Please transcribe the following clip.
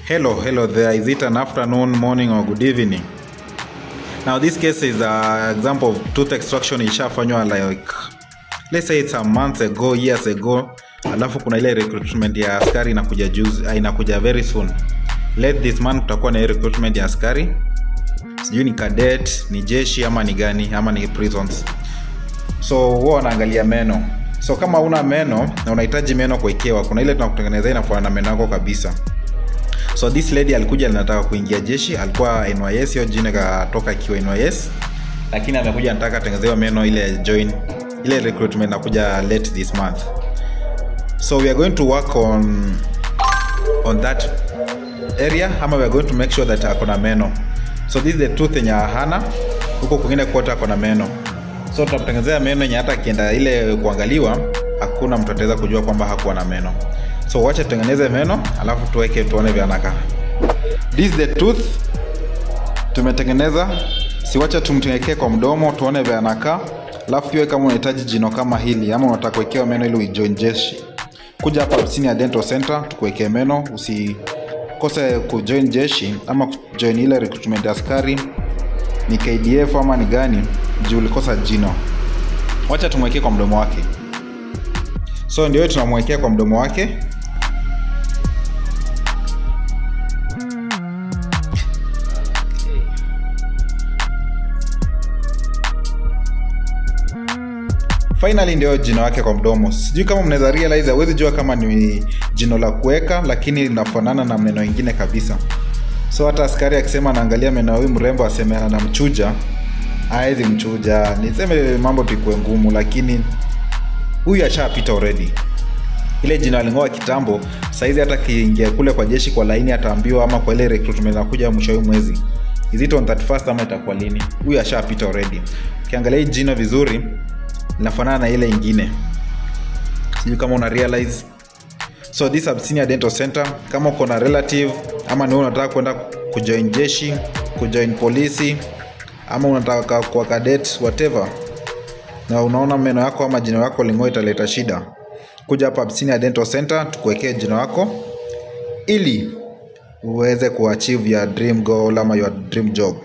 Hello there. Is it an afternoon, morning or good evening? Now this case is an example of tooth extraction ishafanywa like let's say it's a month ago, years ago. Alafu kuna ile recruitment ya askari inakuja inakuja very soon. Let this man kutakuwa na recruitment ya askari. Sijui ni cadet, ni jeshi ama ni gani ama ni prisons. So wao wanaangalia meno. So kama una meno na unahitaji meno kuwekewa, kuna ile tunakutengeneza inafanana na meno yako kabisa. So this lady alikuja anataka kuingia jeshi, alikuwa NYS, hiyo jina katoka ikiwa NYS, lakini amekuja anataka tengenezewa meno ile join ile recruitment nakuja late this month. So we are going to work on that area, ama we are going to make sure that akona meno. So this is the tooth yenye hana, huko kwingine kote akona meno. So tutamtengenezea meno yenye hata akienda ile kuangaliwa hakuna mtu ataweza kujua kwamba hakuwa na meno. So wacha tutengeneze meno alafu tuweke tuone vile anakaa. This is the tooth tumetengeneza. Si wacha tumtengenekee kwa mdomo tuone vile anakaa. Alafu pia kama unahitaji jino kama hili ama unataka kuwekewa meno ili ujoin jeshi, kuja hapa Senior Dental Center tukuwekee meno. Usikose kujoin jeshi ama kujoin ile recruitment askari, ni KDF ama ni gani, juu ulikosa jino. Wacha tumwekee kwa mdomo wake. So ndio tunamwekea kwa mdomo wake. Finally ndio jino wake kwa mdomo. Sijui kama mnaweza realize, hawezi jua kama ni jino la kuweka, lakini linafanana na meno mengine kabisa. So hata askari akisema anaangalia meno ya huyu mrembo aseme anamchuja, hawezi mchuja. Niseme mambo tikwe ngumu, lakini huyu ashapita already. Ile jino alingoa kitambo, saizi hata kiingia kule kwa jeshi kwa laini ataambiwa ama kwa ile recruitment inakuja mwisho wa mwezi, is it on 31st ama itakuwa lini? Huyu ashapita already. Ukiangalia hii jino vizuri linafanana na ile nyingine. Sijui kama una realize. So this is Senior Dental Center. Kama uko na relative ama ni unataka kwenda kujoin jeshi, kujoin polisi, ama unataka kwa cadet whatever, na unaona meno yako ama jino yako lingoa italeta shida, kuja hapa Senior Dental Center tukuwekee jino yako ili uweze kuachieve your dream goal ama your dream job.